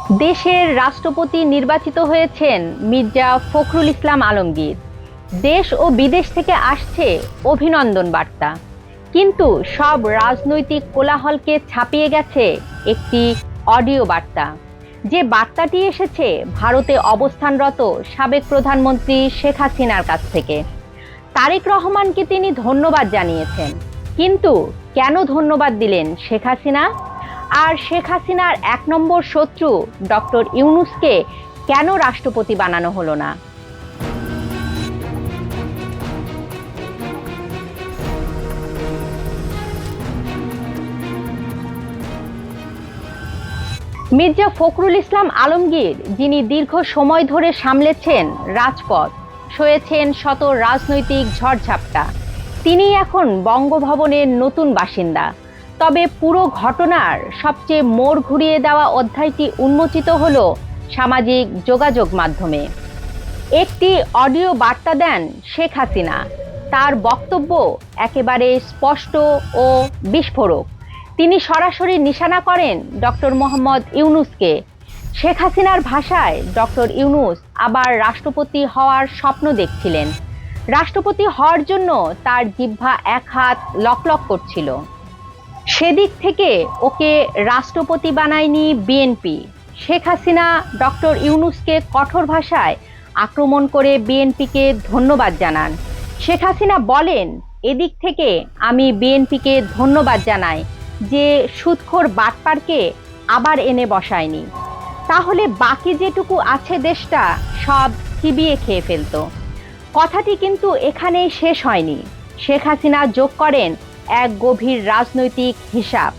দেশের রাষ্ট্রপতি নির্বাচিত হয়েছেন মির্জা ফখরুল ইসলাম আলমগীর। দেশ ও বিদেশ থেকে আসছে অভিনন্দন বার্তা, কিন্তু সব রাজনৈতিক কোলাহলকে ছাপিয়ে গেছে একটি অডিও বার্তা। যে বার্তাটি এসেছে ভারতে অবস্থানরত সাবেক প্রধানমন্ত্রী শেখ হাসিনার কাছ থেকে। তারেক রহমানকে তিনি ধন্যবাদ জানিয়েছেন, কিন্তু কেন ধন্যবাদ দিলেন শেখ হাসিনা? আর শেখ হাসিনার এক নম্বর শত্রু ডক্টর ইউনূসকে কেন রাষ্ট্রপতি বানানো হলো না? মির্জা ফখরুল ইসলাম আলমগীর, যিনি দীর্ঘ সময় ধরে সামলেছেন রাজপথ, সয়েছেন শত রাজনৈতিক ঝড়ঝাপটা, তিনি এখন বঙ্গভবনের নতুন বাসিন্দা। তবে পুরো ঘটনার সবচেয়ে মোড় ঘুরিয়ে দেওয়া অধ্যায়টি উন্মোচিত হলো সামাজিক যোগাযোগ মাধ্যমে। একটি অডিও বার্তা দেন শেখ হাসিনা। তার বক্তব্য একেবারে স্পষ্ট ও বিস্ফোরক। তিনি সরাসরি নিশানা করেন ডক্টর মোহাম্মদ ইউনূসকে। শেখ হাসিনার ভাষায়, ডক্টর ইউনূস আবার রাষ্ট্রপতি হওয়ার স্বপ্ন দেখছিলেন। রাষ্ট্রপতি হওয়ার জন্য তার জিহ্বা এক হাত লকলক করছিল। সেদিক থেকে ওকে রাষ্ট্রপতি বানায়নি বিএনপি। শেখ হাসিনা ডক্টর ইউনূসকে কঠোর ভাষায় আক্রমণ করে বিএনপিকে ধন্যবাদ জানান। শেখ হাসিনা বলেন, এদিক থেকে আমি বিএনপিকে ধন্যবাদ জানাই যে সুদখোর বাটপারকে আবার এনে বসায়নি, তাহলে বাকি যেটুকু আছে দেশটা সব চিবিয়ে খেয়ে ফেলতো। কথাটি কিন্তু এখানেই শেষ হয়নি। শেখ হাসিনা যোগ করেন এক গভীর রাজনৈতিক হিসাব।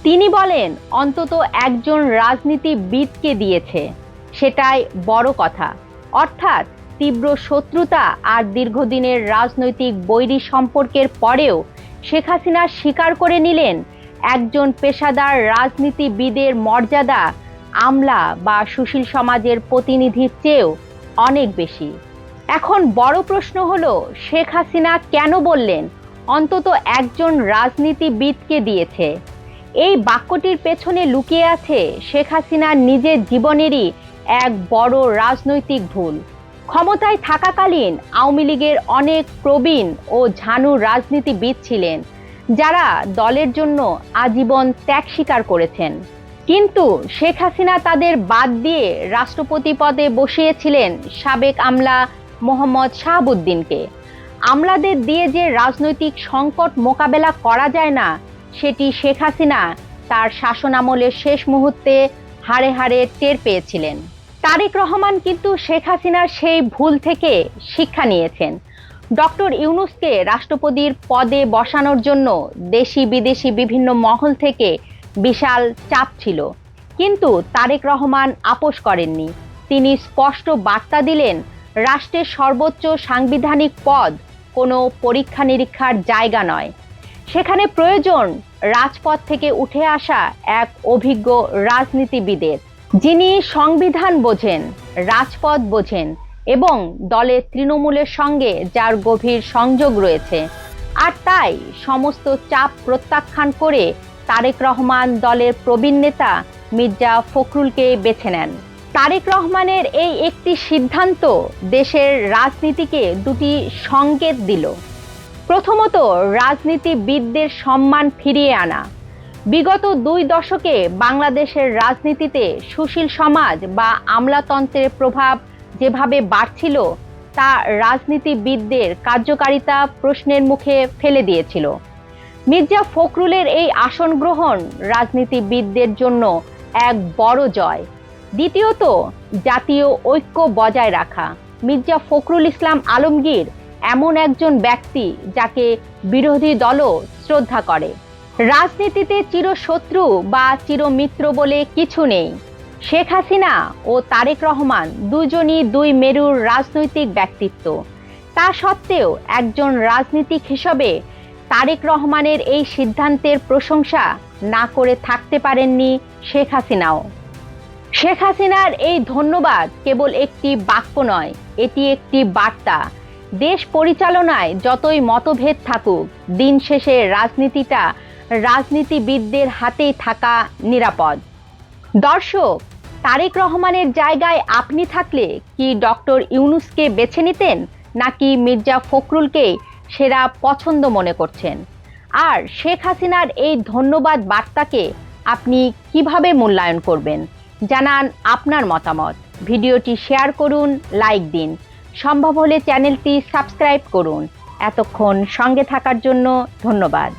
তিনি বলেন, অন্তত একজন রাজনীতিবিদকে দিয়েছে, সেটাই বড় কথা। অর্থাৎ তীব্র শত্রুতা আর দীর্ঘদিনের রাজনৈতিক বৈরী সম্পর্কের পরেও শেখ হাসিনা স্বীকার করে নিলেন একজন পেশাদার রাজনীতিবিদের মর্যাদা আমলা বা সুশীল সমাজের প্রতিনিধির চেয়েও অনেক বেশি। এখন বড় প্রশ্ন হলো, শেখ হাসিনা কেন বললেন অন্তত একজন রাজনীতিবিদকে দিয়েছে? এই বাক্যটির পেছনে লুকিয়ে আছে শেখ হাসিনার নিজের জীবনেরই এক বড় রাজনৈতিক ভুল। ক্ষমতায় থাকাকালীন আওয়ামী লীগের অনেক প্রবীণ ও ঝানু রাজনীতিবিদ ছিলেন, যারা দলের জন্য আজীবন ত্যাগ স্বীকার করেছেন। কিন্তু শেখ হাসিনা তাদের বাদ দিয়ে রাষ্ট্রপতি পদে বসিয়েছিলেন সাবেক আমলা মোহাম্মদ শাহাবুদ্দিনকে। আমলাদের দিয়ে যে রাজনৈতিক সংকট মোকাবেলা করা যায় না, সেটি শেখ হাসিনা তার শাসনামলের শেষ মুহূর্তে হাড়ে হাড়ে টের পেয়েছিলেন। তারেক রহমান কিন্তু শেখ হাসিনার সেই ভুল থেকে শিক্ষা নিয়েছেন। ডক্টর ইউনূসকে রাষ্ট্রপতির পদে বসানোর জন্য দেশি বিদেশি বিভিন্ন মহল থেকে বিশাল চাপ ছিল, কিন্তু তারেক রহমান আপোস করেননি। তিনি স্পষ্ট বার্তা দিলেন, রাষ্ট্রের সর্বোচ্চ সাংবিধানিক পদ কোনো পরীক্ষা নিরীক্ষার জায়গা নয়। সেখানে প্রয়োজন রাজপথ থেকে উঠে আসা এক অভিজ্ঞ রাজনীতিবিদের, যিনি সংবিধান বোঝেন, রাজপথ বোঝেন এবং দলের তৃণমূলের সঙ্গে যার গভীর সংযোগ রয়েছে। আর তাই সমস্ত চাপ প্রত্যাখ্যান করে তারেক রহমান দলের প্রবীণ নেতা মির্জা ফখরুলকে বেছে নেন। তারেক রহমানের এই একটি সিদ্ধান্ত দেশের রাজনীতিকে দুটি সংকেত দিল। প্রথমত, রাজনীতিবিদদের সম্মান ফিরিয়ে আনা। বিগত 2 দশকে বাংলাদেশের রাজনীতিতে সুশীল সমাজ বা আমলাতন্ত্রের প্রভাব যেভাবে বাড়ছিল, তা রাজনীতিবিদদের কার্যকারিতা প্রশ্নের মুখে ফেলে দিয়েছিল। মির্জা ফখরুলের এই আসন গ্রহণ রাজনীতিবিদদের জন্য এক বড় জয়। দ্বিতীয়ত, জাতীয় ঐক্য বজায় রাখা। মির্জা ফখরুল ইসলাম আলমগীর এমন একজন ব্যক্তি যাকে বিরোধী দলও শ্রদ্ধা করে। রাজনীতিতে চিরশত্রু বা চিরমিত্র বলে কিছু নেই। শেখ হাসিনা ও তারেক রহমান দুজনই 2 মেরুর রাজনৈতিক ব্যক্তিত্ব। তা সত্ত্বেও একজন রাজনীতিক হিসেবে তারেক রহমানের এই সিদ্ধান্তের প্রশংসা না করে থাকতে পারেননি শেখ হাসিনাও। শেখ হাসিনার এই ধন্যবাদ কেবল একটি বাক্য নয়, এটি একটি বার্তা। দেশ পরিচালনায় যতই মতভেদ থাকুক, দিন শেষে রাজনীতিটা রাজনীতিবিদদের হাতেই থাকা নিরাপদ। দর্শক, তারেক রহমানের জায়গায় আপনি থাকলে কি ডক্টর ইউনূসকে বেছে নিতেন, নাকি মির্জা ফখরুলকে সেরা পছন্দ মনে করছেন? আর শেখ হাসিনার এই ধন্যবাদ বার্তাকে আপনি কিভাবে মূল্যায়ন করবেন? জানান আপনার মতামত। ভিডিওটি শেয়ার করুন, লাইক দিন, সম্ভব হলে চ্যানেলটি সাবস্ক্রাইব করুন। এতক্ষণ সঙ্গে থাকার জন্য ধন্যবাদ।